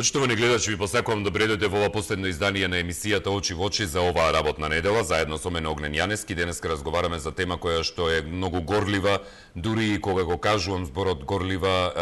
Почитувани гледачи, ви посакувам да дојдете во ова последно издание на емисијата Очи во очи за оваа работна недела. Заедно со мене Огнен Јанески. Денеска разговараме за тема која што е многу горлива, дури и кога го кажувам зборот горлива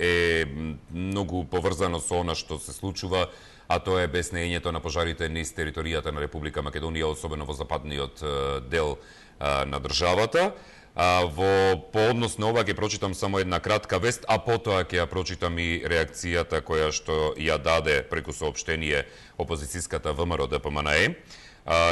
е многу поврзано со она што се случува, а тоа е беснеењето на пожарите низ територијата на Република Македонија, особено во западниот дел на државата. Во пооднос на ова ќе прочитам само една кратка вест, а потоа ќе ја прочитам и реакцијата која што ја даде преку соопштение опозицијската ВМРО ДПМНЕ.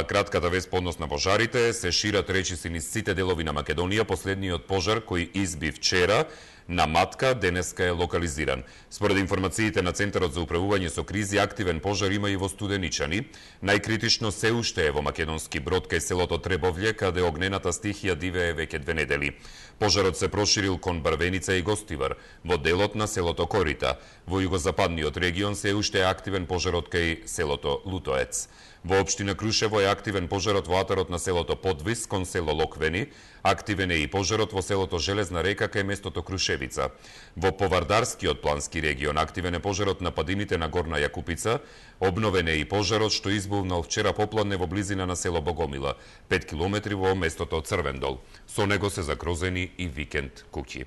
Кратката вест по однос на пожарите: се шират речиси низ сите делови на Македонија. Последниот пожар кој изби вчера на Матка денеска е локализиран. Според информациите на Центарот за управување со кризи, активен пожар има и во Студеничани. Најкритично се уште е во Македонски Брод кај селото Требовље, каде огнената стихија дивее веќе 2 недели. Пожарот се проширил кон Барвеница и Гостивар, во делот на селото Корита. Во југозападниот регион се уште е активен пожарот кај селото Лутоец. Во општина Крушево е активен пожарот во атарот на селото Подвис кон село Локвени. Активен е и пожарот во селото Железна река кај местото Крушевица. Во Повардарскиот плански регион активен е пожарот на падините на Горна Јакупица. Обновен е и пожарот што избувнал вчера попладне во близина на село Богомила, 5 километри во местото Црвендол. Со него се закрозени и викенд куќи.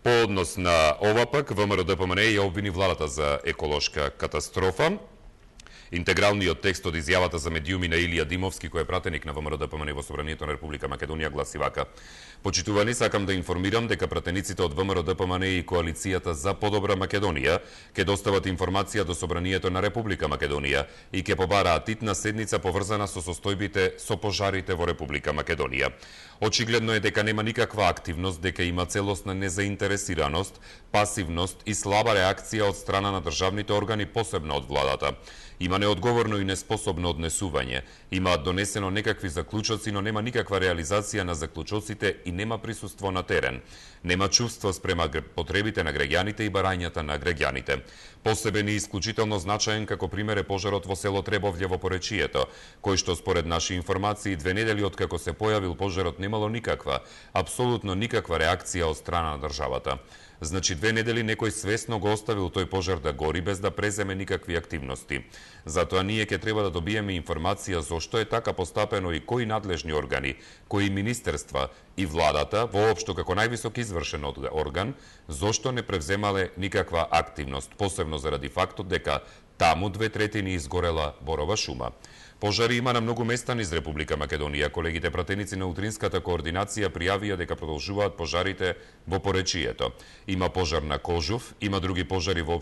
По однос на ова пак, ВМРО ДПМНЕ ја обвини владата за еколошка катастрофа. Интегралниот текст од изјавата за медиуми на Илија Димовски, кој е пратеник на ВМРО ДПМНЕ во Собранието на Република Македонија, гласи вака: почитувани, сакам да информирам дека пратениците од ВМРО ДПМНЕ и Коалицијата за подобра Македонија ќе достават информација до Собранието на Република Македонија и ќе побараат итна седница поврзана со состојбите со пожарите во Република Македонија. Очигледно е дека нема никаква активност, дека има целосна незаинтересираност, пасивност и слаба реакција од страна на државните органи, посебно од владата. Има неодговорно и неспособно однесување. Има донесено некакви заклучоци, но нема никаква реализација на заклучоците и нема присуство на терен. Нема чувство спрема потребите на граѓаните и барањата на граѓаните. Посебен и исклучително значаен како пример е пожарот во село Требовље во Поречието, кој што според наши информации 2 недели откако се појавил пожарот немало никаква, апсолутно никаква реакција од страна на државата. Значи 2 недели некој свесно го оставил тој пожар да гори без да преземе никакви активности. Затоа ние ќе треба да добиеме информација зошто е така постапено и кои надлежни органи, кои министерства и владата, воопшто како највисок извршен орган, зошто не превземале никаква активност, посебно заради фактот дека таму 2/3 изгорела борова шума. Пожари има на многу места низ Република Македонија. Колегите пратеници на утринската координација пријавија дека продолжуваат пожарите во Поречието. Има пожар на Кожув, има други пожари во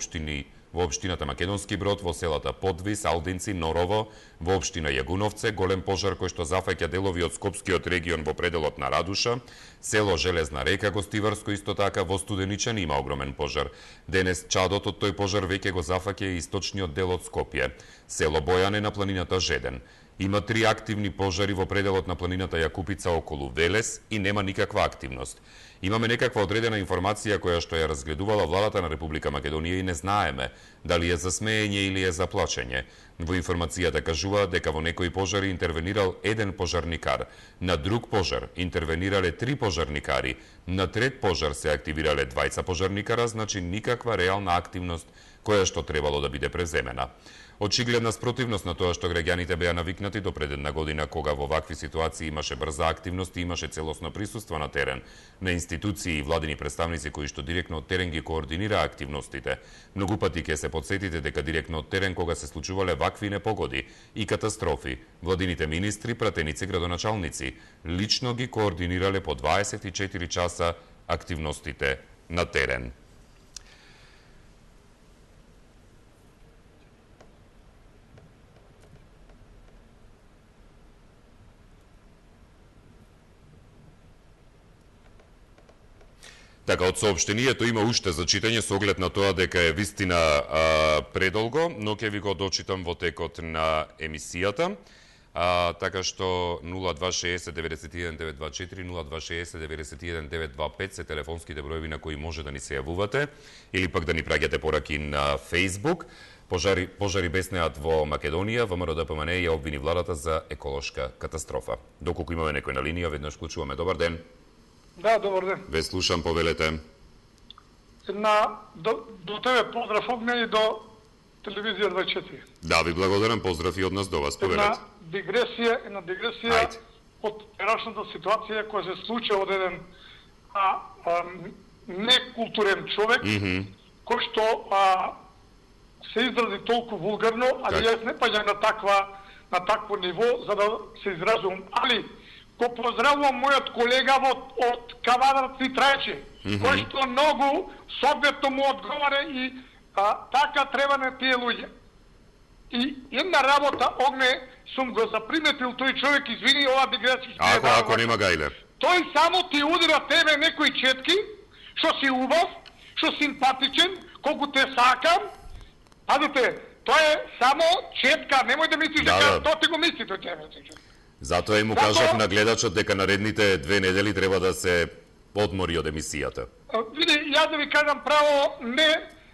општината Македонски Брод, во селата Подвис, Алдинци, Норово, во општина Јагуновце, голем пожар кој што зафаќа делови од Скопскиот регион во пределот на Радуша, село Железна река, Гостиварско исто така, во Студеничани има огромен пожар. Денес чадот од тој пожар веќе го зафаќа и источниот дел од Скопје, село Бојане на планината Жеден. Има 3 активни пожари во пределот на планината Јакупица околу Велес и нема никаква активност. Имаме некаква одредена информација која што ја разгледувала владата на Република Македонија и не знаеме дали е за смеење или е за плачење. Во информацијата кажува дека во некои пожари интервенирал 1 пожарникар, на друг пожар интервенирале 3 пожарникари, на трет пожар се активирале 20 пожарникара, значи никаква реална активност која што требало да биде преземена. Очигледна спротивност на тоа што граѓаните беа навикнати до пред една година, кога во вакви ситуации имаше брза активност и имаше целосно присуство на терен на институции и владини представници кои што директно од терен ги координира активностите. Многу пати ќе се потсетите дека директно од терен, кога се случувале вакви непогоди и катастрофи, владините министри, пратеници, градоначалници лично ги координирале по 24 часа активностите на терен. Така, од соопштението има уште за читање со оглед на тоа дека е вистина предолго, но ќе ви го дочитам во текот на емисијата. Така што 0260 91 924, 0260 91 925 се телефонските броеви на кои може да ни се јавувате или пак да ни праќате пораки на Facebook. Пожари беснеат во Македонија, ВМРО ДПМНЕ ја обвини владата за еколошка катастрофа. Доколку имаме некој на линија, веднаш вклучуваме. Добар ден. Да, добар ден. Ве слушам, повелете. До тебе поздрав, Огне, и до Телевизија 24. Да, ви благодарам, поздрав и од нас до вас, повелете. Една дигресија од вчерашната ситуација која се случи од еден некултурен човек, кој што се изрази толку вулгарно, али јас не паѓам на такво ниво за да се изразувам. Али го поздравувам мојот колега од Кавадарци Трајче, кој што многу соодветно му одговара и така треба на тие луѓе. И една работа, Огне, сум го заприметил тој човек, извини, ова дигресија. Ако нема гајле. Тој само ти удира тебе некои четки, што си убав, што симпатичен, колку те сакам. Пазите, тоа е само четка, немој да мислиш дека тоа ти го мисли тој тебе. Затоа и му кажав на гледачот дека наредните 2 недели треба да се одмори од емисијата. Види, јас да ви кажам право,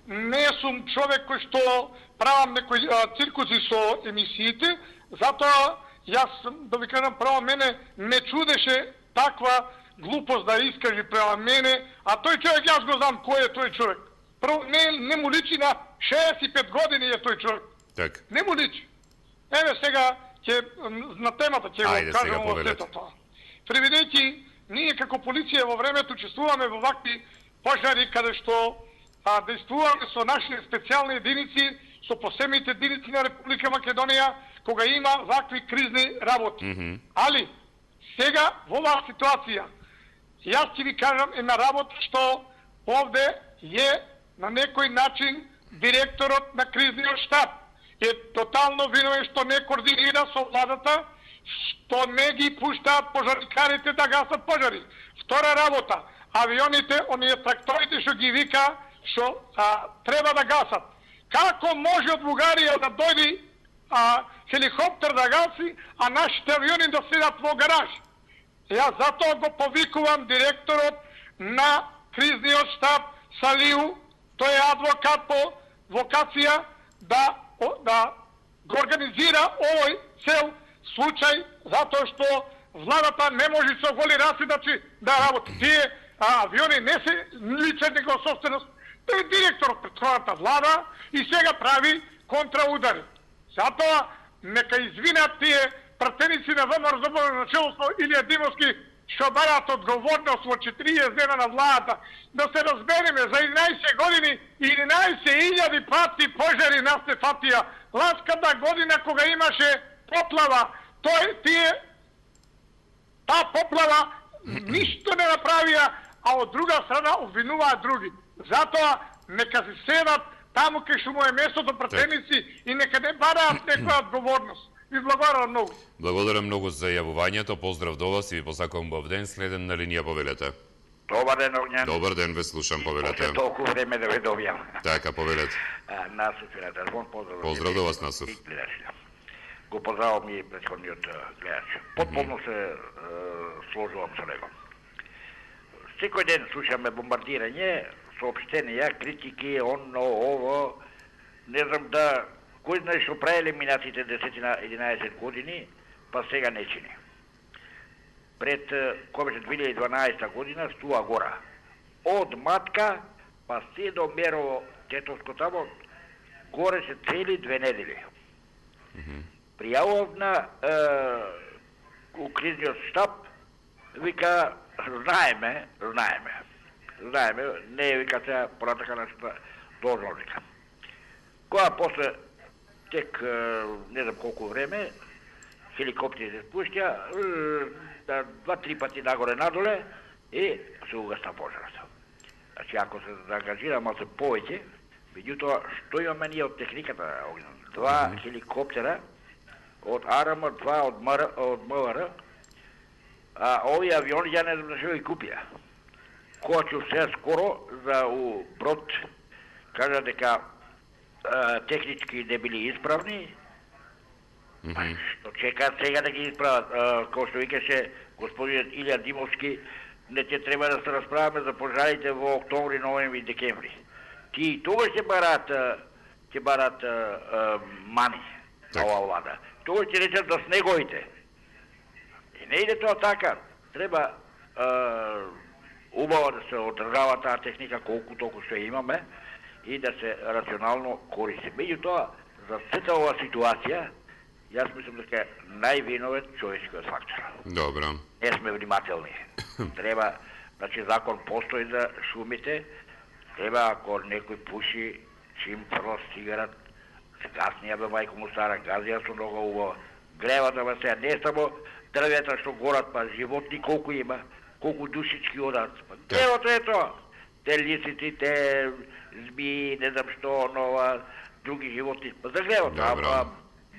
не сум човек кој што правам некои циркуси со емисиите, затоа јас да ви кажам право, мене не чудеше таква глупост да искажи према мене, а тој човек, јас го знам кој е тој човек. Прво, не му личи на 65 години е тој човек. Так. Не му личи. Еве сега на темата ќе го кажам во сето тоа. Преведејќи, ние како полиција во времето учествуваме во вакви пожари каде што действуваме со наши специјални единици, со посебните единици на Република Македонија, кога има вакви кризни работи. Али, сега во оваа ситуација, јас ќе ви кажам една работа што овде е на некој начин директорот на кризниот штаб е тотално виновен што не координира со владата, што не ги пуштаат пожарникарите да гасат пожари. Втора работа, авионите, оние тракторите што ги вика, што треба да гасат. Како може од Бугарија да дојде хеликоптер да гаси, а нашите авиони да седат во гараж? Јас затоа го повикувам директорот на кризниот штаб Салиу, тој е адвокат по вокација, да го организира овој цел случај, затоа што владата не може со голи раси да работи. Тие авиони не се лична негова собственост. Тој е директор од претходната влада и сега прави контраудари. Затоа нека извинат тие пратеници на ВМРО на чело со Илија Димовски што бараат одговорност во 40 дена на владата. Да се разбереме, за 11 години 11.000 пати пожари нас се фатија. Ласката година кога имаше поплава, таа поплава ништо не направија, а од друга страна обвинуваат други. Затоа нека се седат таму кај што му е местото пратеници и нека не бараат некоја одговорност. Ви благодарам многу. Благодарам многу за јавувањето, поздрав до вас и ви посакувам убав ден. Следен на линија, повелете. Добар ден, Огњан. Добар ден, ве слушам, повелете. После толку време да ве добијам. Така, повелете. Насуф е на телефон, поздрав. Поздрав до вас, Насуф. Го поздравам и претходниот гледач. Потполно се сложувам со него. Секој ден слушаме бомбардирање, соопштенија, критики, оно, ово. Не знам да кој знае што правеле минатите 10-11 години, па сега не чини. Пред кога беше 2012 година, Стуа Гора. Од Матка, па се до Мерово, Тетовско тамо, горе се цели 2 недели. Пријавав на у кризниот штаб, вика, знаеме, не вика сега понатака нашата должника. Кога после тек не знам колку време, хеликоптери се спуштја, 2-3 пати нагоре-надоле и се угаста пожарата. Значи, ако се заангажира малце повеќе, меѓутоа, што имаме ние од техниката? 2 хеликоптера, од АРМ, 2 од МВР, а овие авиони ја не знам да што ги купија. Кога се скоро за у Брод кажа дека технички не били исправни, што чекаат сега да ги исправат. Како што викаше господинот Илија Димовски, не ќе треба да се расправаме за пожарите во октомври, ноември и декември. Ти тогаш ќе барат мани на оваа влада. Тогаш ќе речат за снеговите. И не иде тоа така. Треба убаво да се одржава таа техника колку толку што имаме и да се рационално користи. Меѓутоа, за сета ова ситуација, јас мислам дека највиновен човечкиот фактор. Добро. Не сме внимателни. Треба, значи закон постои за шумите, треба ако некој пуши, чим прво сигарат, каснија бе мајко му стара, газија со много убаво. Гревата ма сега, не само дрвета што горат, па животни колку има, колку душички одат. Па гревата е тоа. Те лисици, те змии, не знам што, нова, други животни. Па за гревата, а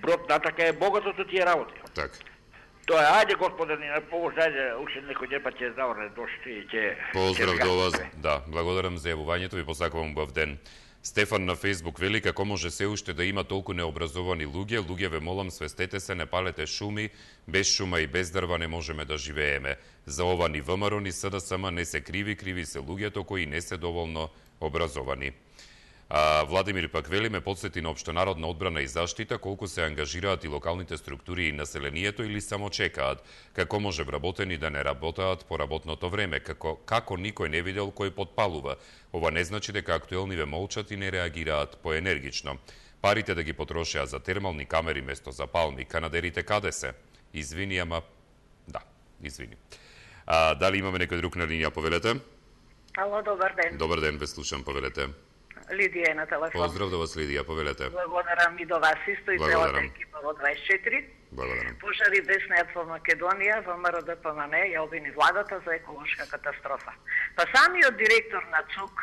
брод натака е богато со тие работи. Так. Тоа е, ајде господа, ни на помош, ајде, уште некој ден па ќе заорне дошли и ќе... Поздрав до вас, да, благодарам за јавувањето, ви посакувам убав ден. Стефан на Фейсбук вели како може се уште да има толку необразовани луѓе, ве молам свестете се, не палете шуми, без шума и без дрва не можеме да живееме. За ова ни ВМРО ни СДСМ не се криви се луѓето кои не се доволно образовани. Владимир пак вели ме подсети на општенародна одбрана и заштита колку се ангажираат и локалните структури и населението или само чекаат, како може вработени да не работаат по работното време, како никој не видел кој подпалува. Ова не значи дека актуелниве молчат и не реагираат поенергично. Парите да ги потрошеа за термални камери место за палми, канадерите каде се? Извини, ама... Да, извини. Дали имаме некој друг на линија, повелете? Ало, добар ден. Добар ден, ве слушам, повелете. Лидија е на телефон. Поздрав до вас, Лидија, повелете. Благодарам и до вас исто и целата екипа во 24. Благодарам. Пожари деснеат во Македонија, во МРДПМН ја обвини владата за еколошка катастрофа. Па самиот директор на ЦУК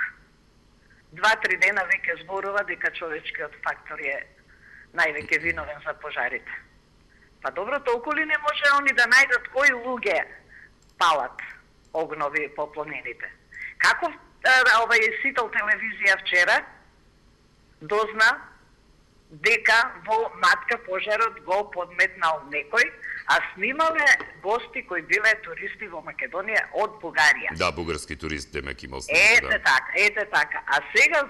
2-3 дена веќе зборува дека човечкиот фактор е највеќе виновен за пожарите. Па добро, толку ли не може они да најдат кои луѓе палат огнови по планините? Како Сител телевизија вчера дозна дека во Матка пожарот го подметнал некој, а снимале гости кои биле туристи во Македонија од Бугарија. Да, бугарски турист демек имал снимка. Ете така. А сега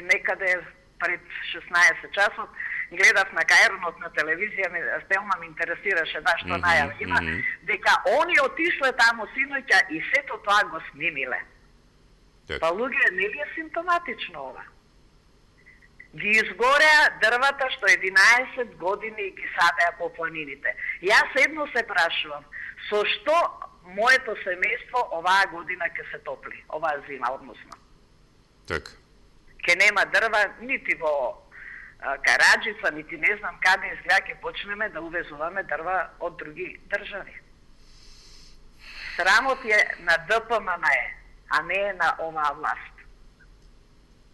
некаде пред 16 часот гледав на Кајронот на телевизија, стелно ме интересираше што најава има, дека они отишле таму синоќа и сето тоа го снимиле. Па луѓе, не ли е симптоматично ова? Ги изгореа дрвата што 11 години ги садеа по планините. Јас едно се прашувам, со што моето семејство оваа година ќе се топли, оваа зима односно? Так. Ке нема дрва нити во Караджица, нити не знам каде, сега ќе почнеме да увезуваме дрва од други држави. Срамот е на ДПМН, а не е на оваа власт.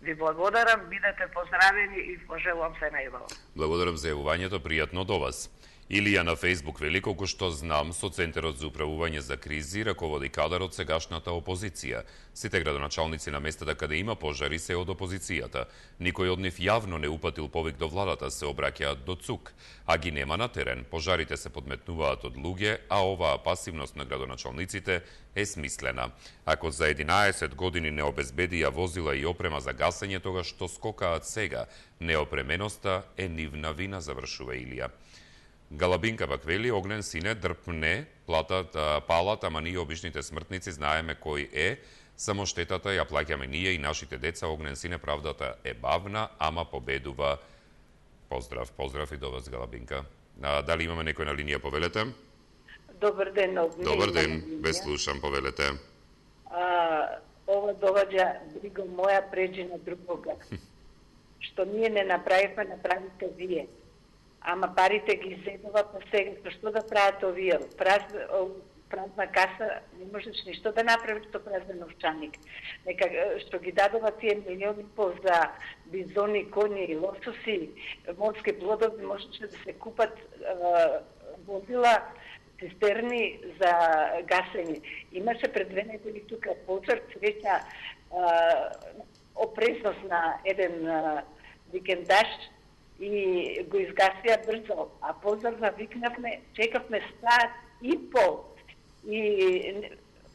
Ви благодарам, бидете поздравени и пожелувам се најубаво. Благодарам за јавувањето, пријатно до вас. Илија на Фейсбук вели, колку што знам, со Центарот за управување за кризи раководи кадар од сегашната опозиција. Сите градоначалници на местата каде има пожари се од опозицијата. Никој од нив јавно не упатил повик до владата, се обраќаат до ЦУК, а ги нема на терен. Пожарите се подметнуваат од луѓе, а оваа пасивност на градоначалниците е смислена. Ако за 11 години не обезбедија возила и опрема за гасење, тогаш што скокаат сега, неопременоста е нивна вина, завршува Илија. Галабинка пак вели, огнен сине, дрпне, палат, ама ние обичните смртници знаеме кој е, само штетата ја плаќаме ние и нашите деца, огнен сине, правдата е бавна, ама победува. Поздрав и до вас, Галабинка. Дали имаме некој на линија, повелете? Добар ден. Добар ден, ве слушам, повелете. Ова доваѓа брига моја преđи на другога. Што ние не направивме, направите вие. Ама парите ги изедува па сега, што да прават овие? Празна каса, не можеш ништо да направиш со празен новчаник. Нека што ги дадува тие милиони по за бизони, коњи и лососи, морски плодови, можеше да се купат возила, цистерни за гасење. Имаше пред 2 недели тука пожар, свеќа опресност на еден викендаш и го изгасија брзо, а пожарна викнавме, чекавме саат и пол и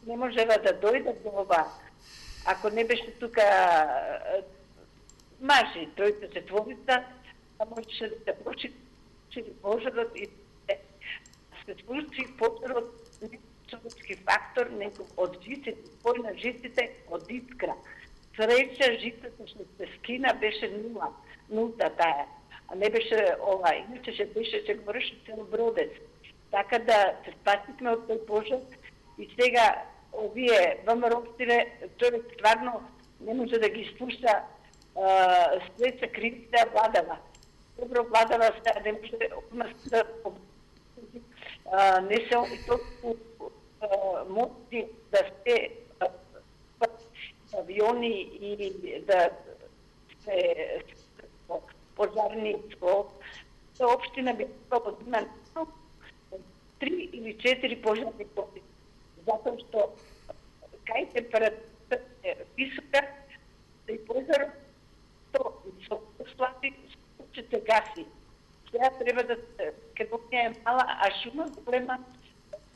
не можева да дојдат до ова. Ако не беше тука мажи, тројца, четворица, а можеше да се прочи пожарот и се случи пожарот не човечки фактор, него од жиците, спојна жиците од искра. Среќа житото што се скина беше нулта таа. А не беше ова, иначе ќе гореше цел Бродец. Така да се спасихме од тој пожар и сега овие ВМРО општине, човек стварно не може да ги слуша, свет се кривите владава. Добро владава сега, не може да не се толку моци да се авиони и да се пожарницо. Општина би trebalo da ima 3 или 4 пожарни поти. Затоа што кај температура е висока, да и пожарот со слаби ќе се гаси. Сега треба да Македонија е мала, а шума голема,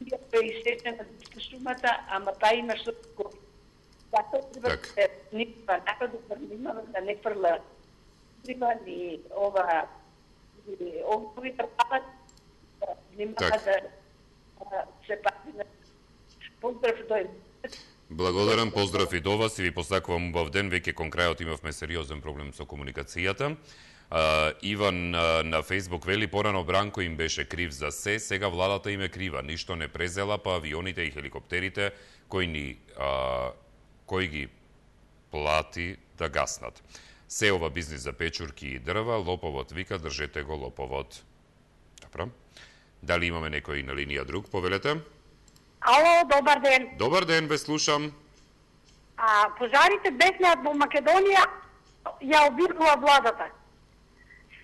е изсечена шумата, ама таа има што гори. Затоа треба да се внимава, народот да внимава да не фрла ни ова овој трпат, внимава да се пази на поздрав до Благодарам, поздрав и до вас и ви посакувам убав ден. Веќе кон крајот имавме сериозен проблем со комуникацијата. Иван на Фейсбук вели, порано Бранко им беше крив за се, сега владата им е крива. Ништо не презела, па авионите и хеликоптерите кој ги плати да гаснат. Се ова бизнис за печурки и дрва, лоповот вика, држете го лоповот. Добро. Дали имаме некој на линија друг? Повелете. Ало, добар ден. Добар ден, ве слушам. Пожарите беснаат во Македонија ја обвинува владата.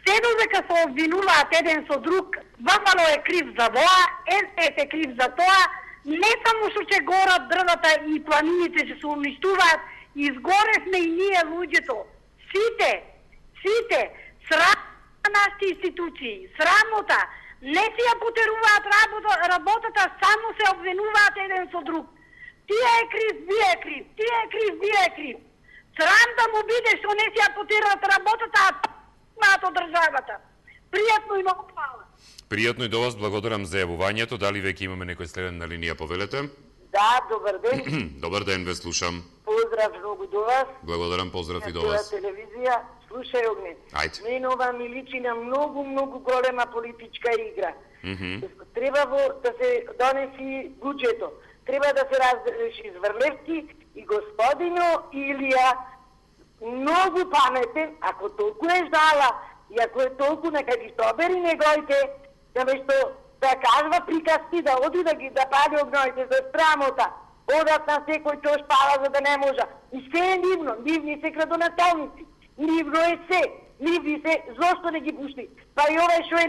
Се додека се обвинуваат еден со друг, ВМРО е крив за тоа, СДС е крив за тоа, не само што ќе горат дрвата и планините ќе се уништуваат, изгоревме и ние луѓето. Сите, срам на нашите институции, срамота, не си ја потеруваат работата, само се обвинуваат еден со друг. Тие е крив, вие е крив, тие е крив, вие е крив. Срам да му биде што не си ја потеруваат работата, а од државата. Пријатно и многу фала. Пријатно и до вас, благодарам за јавувањето. Дали веќе имаме некој следен на линија, повелете? Да, добар ден. Добар ден, ве слушам. Поздрав многу до вас. Благодарам, поздрав и до вас. Телевизија, слушај огне. Ајде. Мене ова ми личи на многу голема политичка игра. Треба да се донеси буџето. Треба да се разреши Зврлевски и господино Илија многу паметен, ако толку е жала и ако е толку нека ги собери негоите, да вешто да кажва приказки, да оди да пали огноите за срамота, одат на секој што спава за да не можа. И се е нивно, нивни се градоначалници, нивно е се, нивни се, зошто не ги пушти? Па и овај што е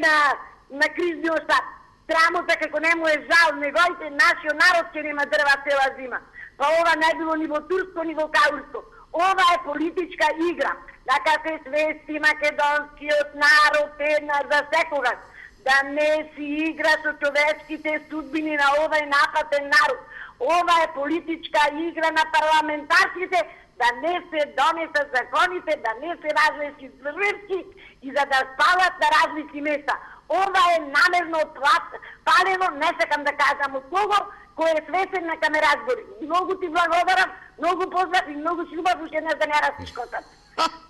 на кризниот штаб, срамота како не му е жал, негоите нашиот народ ќе нема дрва цела зима. Па ова не било ни во турско, ни во каурско. Ова е политичка игра. Така се свести македонскиот народ еднаш за секогаш. Да не си игра со човечките судбини на овај напатен народ. Ова е политичка игра на парламентарците, да не се донесат законите, да не се разреши Зврлевски и за да спалат на различни места. Ова е намерно палено, не сакам да кажам од кого, кој е свесен на ме разбори. Многу ти благодарам, многу поздрав и многу си убав уште еднаш да не растиш косата.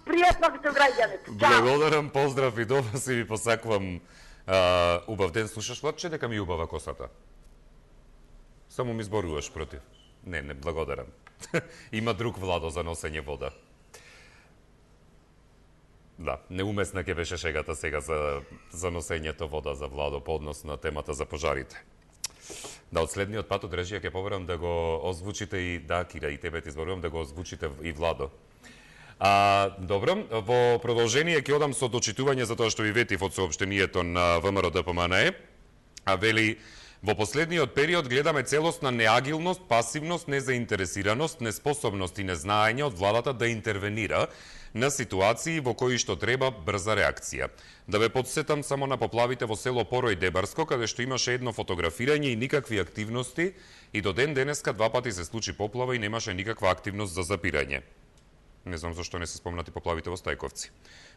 Пријатно ви се граѓаните. Благодарам, поздрав и до вас и ви посакувам убав ден. Слушаш, Владче, дека ми убава косата? Само ми зборуваш против. Не, благодарам. Има друг Владо за носење вода. Да, неумесна ќе беше шегата сега за носењето вода за Владо по однос на темата за пожарите. Да, од следниот пат од режија ќе побарам да го озвучите и да, Кира, и тебе ти зборувам да го озвучите и Владо. Добро, во продолжение ќе одам со дочитување за тоа што ви ветив од соопштението на ВМРО ДПМНЕ, вели: во последниот период гледаме целосна неагилност, пасивност, незаинтересираност, неспособност и незнаење од владата да интервенира на ситуации во кои што треба брза реакција. Да ве подсетам само на поплавите во село Порој Дебарско, каде што имаше едно фотографирање и никакви активности, и до ден денеска 2 пати се случи поплава и немаше никаква активност за запирање. Не знам зашто не се спомнати поплавите во Стајковци.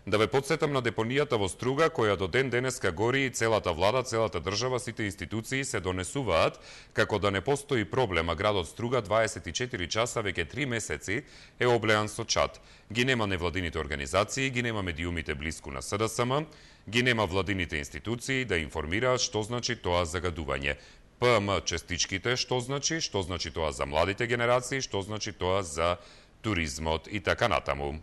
Да ве подсетам на депонијата во Струга, која до ден денеска гори и целата влада, целата држава, сите институции се донесуваат како да не постои проблем, а градот Струга 24 часа, веќе 3 месеци е облеан со чад. Ги нема невладините организации, ги нема медиумите блиску на СДСМ, ги нема владините институции да информираат што значи тоа загадување. ПМ честичките што значи тоа за младите генерации, што значи тоа за туризмот и така натаму.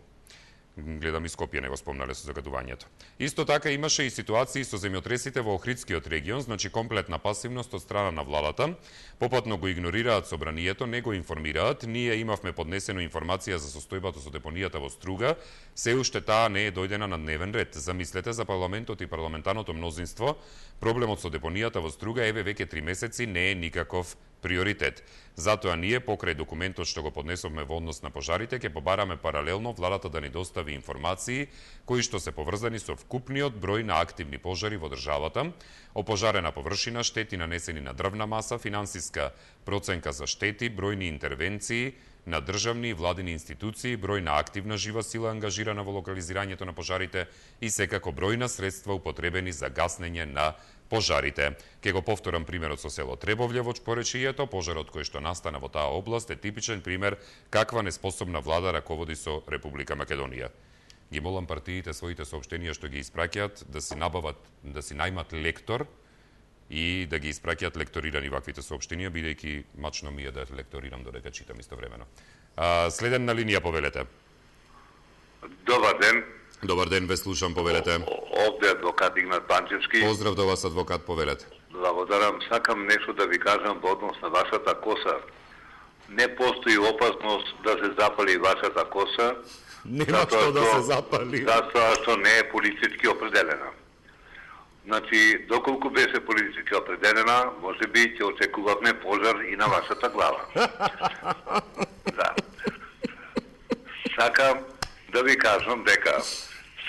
Гледам и Скопје не го спомнале со загадувањето. Исто така имаше и ситуации со земјотресите во Охридскиот регион, значи комплетна пасивност од страна на владата. Попатно го игнорираат собранието, не го информираат. Ние имавме поднесено информација за состојбата со депонијата во Струга. Се уште таа не е дојдена на дневен ред. Замислете, за парламентот и парламентарното мнозинство, проблемот со депонијата во Струга еве веќе 3 месеци не е никаков приоритет. Затоа ние, покрај документот што го поднесовме во однос на пожарите, ќе побараме паралелно владата да ни достави информации кои што се поврзани со вкупниот број на активни пожари во државата, опожарена површина, штети нанесени на дрвна маса, финансиска проценка за штети, бројни интервенции на државни и владини институции, број на активна жива сила ангажирана во локализирањето на пожарите и секако број на средства употребени за гаснење на пожарите. Ке го повторам примерот со село Требовље во поречието. Пожарот кој што настана во таа област е типичен пример каква неспособна влада раководи со Република Македонија. Ги молам партиите своите соопштенија што ги испраќаат да си набават, да си најмат лектор и да ги испраќаат лекторирани ваквите соопштенија, бидејќи мачно ми е да лекторирам додека читам истовремено. Следен на линија, повелете. Добар ден. Добар ден, ве слушам, повелете. Овде адвокат Игнат Панчевски. Поздрав до вас, адвокат, повелете. Благодарам. Сакам нешто да ви кажам во однос на вашата коса. Не постои опасност да се запали вашата коса. Нема што да се запали. Затоа што не е политички определена. Значи, доколку беше политички определена, може би ќе очекувавме пожар и на вашата глава. Да. Сакам да ви кажам дека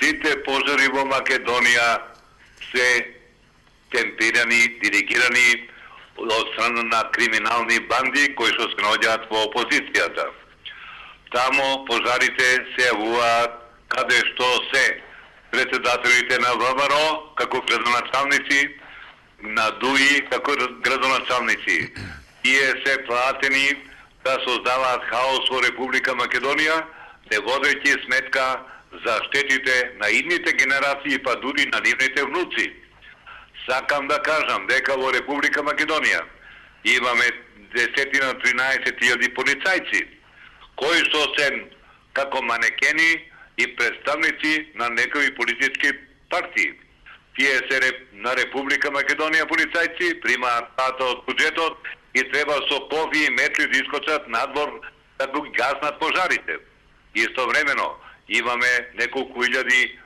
сите пожари во Македонија се темпирани, диригирани од страна на криминални банди кои што се наоѓаат во опозицијата. Тамо пожарите се јавуваат каде што се председателите на ВМРО како градоначалници, на ДУИ како градоначалници. Тие се платени да создаваат хаос во Република Македонија, не водејќи сметка за штетите на идните генерации, па дури на нивните внуци. Сакам да кажам дека во Република Македонија имаме 10-13 полицајци, кои што се како манекени и представници на некои политички партии. Тие се на Република Македонија полицајци, примаат плата од буџетот и треба со кофи и метли да искочат надвор да го гаснат пожарите. Истовремено имаме неколку илјади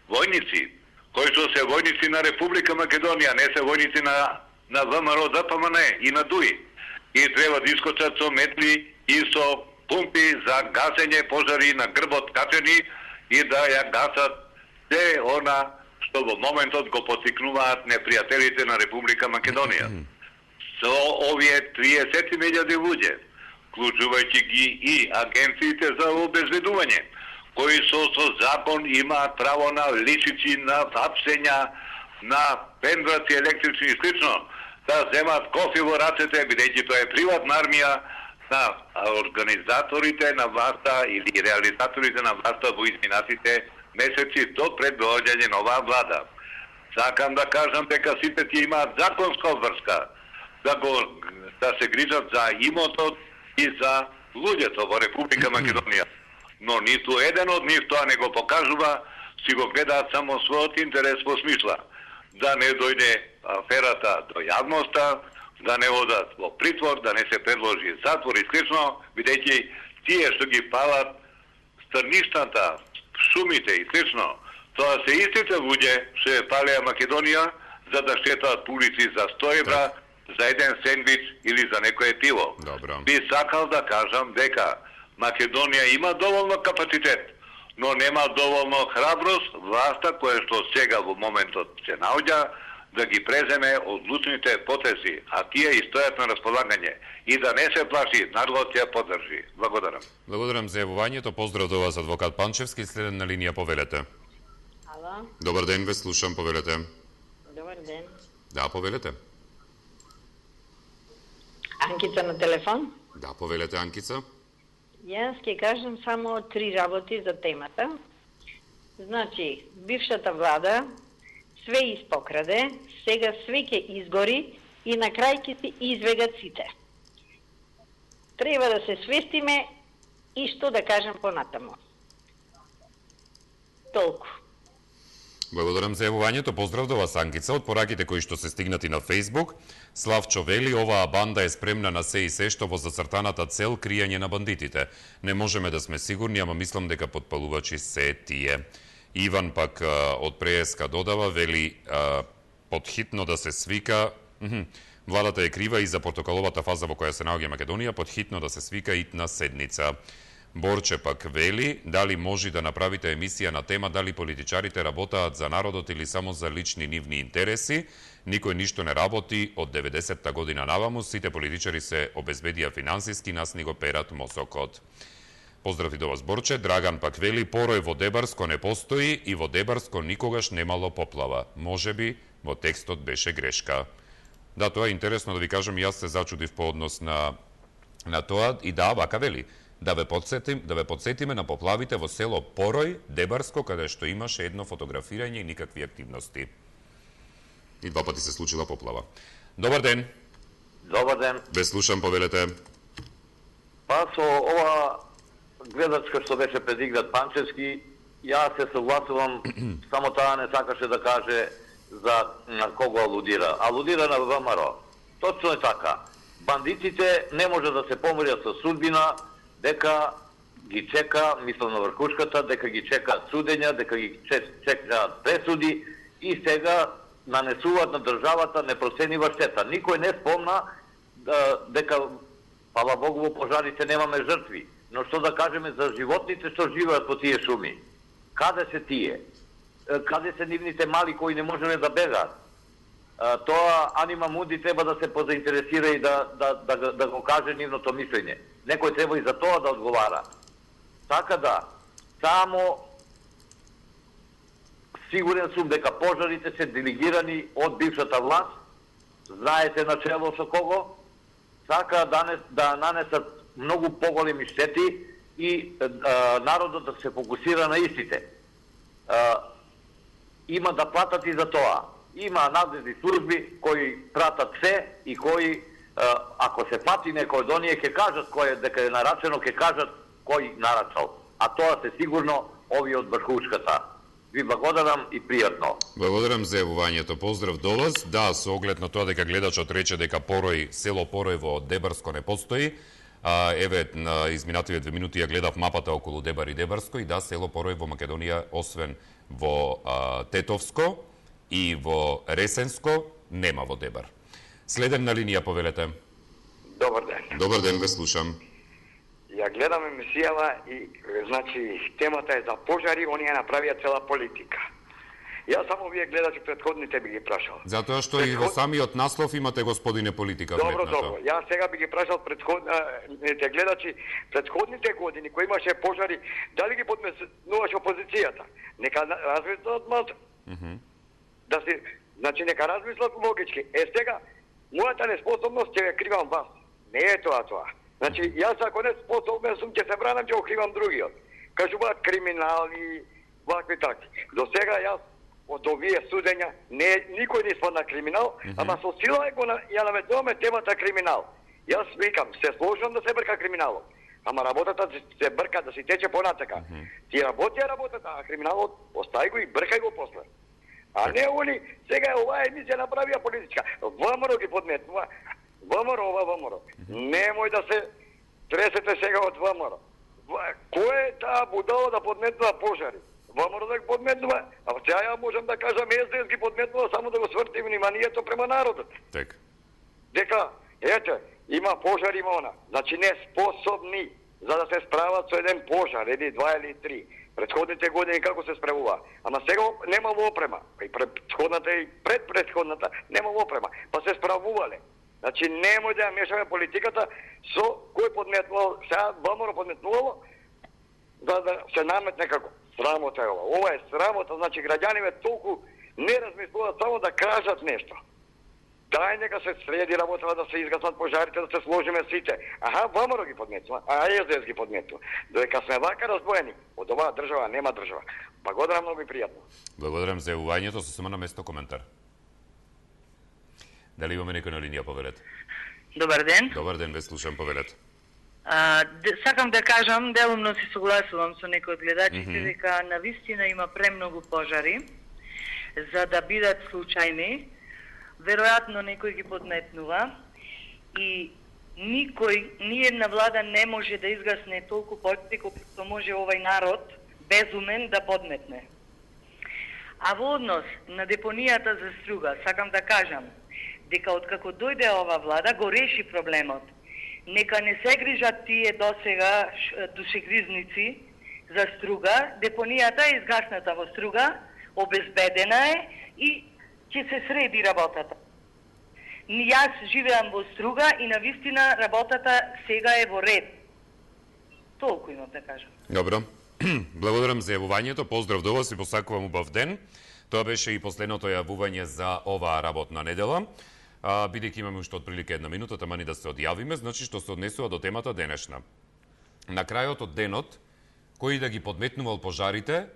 војници, кои што се војници на Република Македонија, не се војници на ВМРО, ДПМН и на ДУИ. И треба да искочат со метли и со пумпи за гасење пожари на грбот качени и да ја гасат се она што во моментот го потикнуваат непријателите на Република Македонија. Со овие 30.000 луѓе, вклучувајќи ги и агенциите за обезбедување, кои со закон имаат право на личици, на вапсења, на пендраци електрични и слично, да земат кофи во рацете, бидејќи тоа е приватна армија на организаторите на власта или реализаторите на власта во изминатите месеци до пред доаѓање на оваа влада. Сакам да кажам дека сите тие имаат законска врска да се грижат за имотот и за луѓето во Република Македонија. Но ниту еден од нив тоа не го покажува, си го гледаат само својот интерес во смисла да не дојде аферата до јавноста, да не одат во притвор, да не се предложи затвор и слично, бидејќи тие што ги палат стрништата, шумите и слично, тоа се истите луѓе што ја палеа Македонија за да штетат публици за 100 евра, за еден сендвич или за некое пиво. Добро. Би сакал да кажам дека Македонија има доволно капацитет, но нема доволно храброст власта која што сега во моментот се наоѓа да ги преземе одлучните потези, а тие и стојат на располагање и да не се плаши, народот ќе поддржи. Благодарам. Благодарам за јавувањето. Поздрав до вас, адвокат Панчевски, следен на линија, повелете. Ало. Добар ден, ве слушам, повелете. Добар ден. Да, повелете. Анкица на телефон? Да, повелете, Анкица. Јас ќе кажам само 3 работи за темата. Значи, бившата влада све испокраде, сега све ќе изгори и на крај ќе се извегат сите. Треба да се свестиме и што да кажам понатаму. Толку. Благодарам за јавувањето. Поздрав до вас, Анкица. Од пораките кои што се стигнати на Фејсбук, Славчо вели, оваа банда е спремна на се и се што во зацртаната цел кријање на бандитите. Не можеме да сме сигурни, ама мислам дека потпалувачи се тие. Иван пак од Прееска додава, вели, подхитно да се свика... Владата е крива и за портокаловата фаза во која се наоѓа Македонија, подхитно да се свика итна седница. Борче пак вели, дали може да направите емисија на тема дали политичарите работаат за народот или само за лични нивни интереси. Никој ништо не работи од 90-та година наваму, сите политичари се обезбедија финансиски, нас ни го перат мозокот. Поздрав и до вас, Борче. Драган пак вели, порој во Дебарско не постои и во Дебарско никогаш немало поплава. Можеби во текстот беше грешка. Да, тоа е интересно да ви кажам, јас се зачудив по однос на тоа и да, вака вели. Да ве подсетиме на поплавите во село Порој, Дебарско, каде што имаше едно фотографирање и никакви активности. И 2 пати се случила поплава. Добар ден. Добар ден. Ве слушам, повелете. Па со ова гледачка што беше предигнат Панчевски, јас се согласувам, само таа не сакаше да каже за на кого алудира. Алудира на ВМРО. Точно е така. Бандитите не може да се помират со судбина, дека ги чека, мислам на врхушката, дека ги чекаат судења, дека ги чекаат пресуди и сега нанесуваат на државата непроценива штета. Никој не спомна дека, фала Богу, во пожарите немаме жртви. Но што да кажеме за животните што живеат по тие шуми? Каде се тие? Каде се нивните мали кои не можеле да бегаат? Тоа Анима Мунди треба да се позаинтересира и да го каже нивното мислење. Некој треба и за тоа да одговара. Така да, само сигурен сум дека пожарите се делегирани од бившата власт, знаете на чело со кого, сака да нанесат многу поголеми штети и народот да се фокусира на истите. Има да платат и за тоа. Има надлежни служби кои пратат се и кои, ако се фати некој од оние, ќе кажат кој е дека е нарачено, ќе кажат кој нарачал. А тоа се сигурно овие од врхушката. Ви благодарам и пријатно. Благодарам за јавувањето. Поздрав до вас. Да, со оглед на тоа дека гледачот рече дека Порој, село Порој во Дебарско не постои. Еве, на изминативе 2 минути ја гледав мапата околу Дебар и Дебарско и да, село Порој во Македонија, освен во Тетовско и во Ресенско, нема во Дебар. Следен на линија, повелете. Добар ден. Добар ден, ве слушам. Ја гледам емисијава и, значи, темата е за пожари, оние направија цела политика. Јас само вие гледачи предходните би ги прашал. Затоа што и во самиот наслов имате, господине, политика вметнато. Добро. Јас сега би ги прашал предходните гледачи, предходните години кои имаше пожари, дали ги подместуваше опозицијата? Нека размислат малку. Да се, значи нека размислат логички. Сега мојата неспособност ќе ја кривам вас. Не е тоа. Значи јас ако не способен сум ќе се бранам, ќе охривам другиот. Кажуваат криминални, вакви такви. До сега јас од овие судења никој не испадна криминал, ама со сила ја наметнуваме темата криминал. Јас викам, се сложам да се брка криминалот. Ама работата се брка да се тече понатака. Ти работи работата, а криминалот остави го и бркај го после. А не они, сега оваа емисија направија политичка. ВМРО ги подметнува. ВМРО. Немој да се тресете сега од ВМРО. Кој е таа будала да подметнува пожари? ВМРО да ги подметнува, а сега ја можам да кажам СДС ги подметнува само да го сврти вниманието према народот. Так. Дека, ете, има пожар, има она. Значи неспособни за да се справат со еден пожар, или 2 или 3. Претходните години како се справува. Ама сега немало опрема. И предходната и предходната немало опрема. Па се справувале. Значи немој да ја мешаме политиката со кој подметнувал, сега ВМРО подметнувало, да се наметне како. Срамота е ова. Ова е срамота, значи граѓаниве толку не размислуваат само да кажат нешто. Дај нека се среди работа да се изгаснат пожарите, да се сложиме сите. Аха, ВМРО ги подметнува, а СДС ги подметнува. Додека сме вака разбоени, од оваа држава нема држава. Благодарам многу и пријатно. Благодарам за јавувањето, сосема на место коментар. Дали имаме некој на линија, повелете? Добар ден. Добар ден, ве слушам, повелете. Сакам да кажам, делумно се согласувам со некои од гледачите, дека навистина има премногу пожари за да бидат случајни. Веројатно некој ги подметнува и ни една влада не може да изгасне толку пожари колку може овај народ безумен да подметне. А во однос на депонијата за струга, сакам да кажам дека откако дојде ова влада го реши проблемот. Нека не се грижат тие досега душегризници за струга, депонијата е изгасната во струга, обезбедена е и ќе се среди работата. Јас живеам во струга и навистина работата сега е во ред. Толку имам да кажам. Добро. Благодарам за јавувањето. Поздрав до вас и посакувам убав ден. Тоа беше и последното јавување за оваа работна недела. Бидејќи имаме уште отприлика една минута, тамани да се одјавиме, значи што се однесува до темата денешна. На крајот од денот, кој да ги подметнувал пожарите,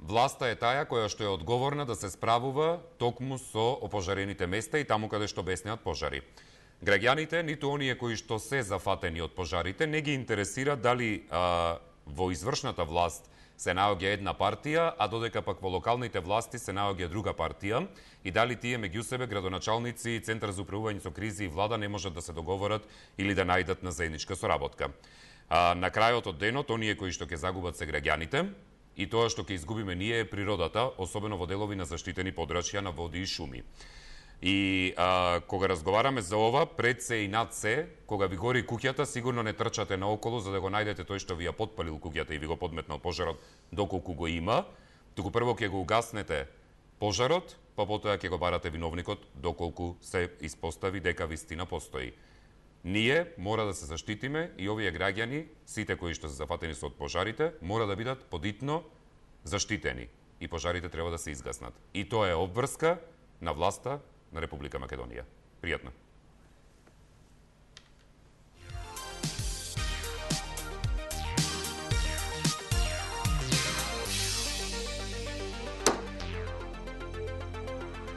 власта е таја која што е одговорна да се справува токму со опожарените места и таму каде што беснеат пожари. Граѓаните, ниту оние кои што се зафатени од пожарите, не ги интересира дали во извршната власт се наоѓа една партија, а додека пак во локалните власти се наоѓа друга партија и дали тие меѓу себе градоначалници, Центар за управување со кризи и влада не можат да се договорат или да најдат на заедничка соработка. На крајот од денот, оние кои што ќе загубат се граѓаните и тоа што ќе изгубиме ние е природата, особено во делови на заштитени подрачја на води и шуми. И кога разговараме за ова, пред се и над се, кога ви гори куќата, сигурно не трчате наоколу за да го најдете тој што ви ја подпалил куќата и ви го подметнал пожарот доколку го има, туку прво ќе го угаснете пожарот, па потоа ќе го барате виновникот доколку се испостави дека вистина постои. Ние мора да се заштитиме и овие граѓани, сите кои што се зафатени со пожарите, мора да бидат подитно заштитени и пожарите треба да се изгаснат. И тоа е обврска на власта на Република Македонија. Пријатно.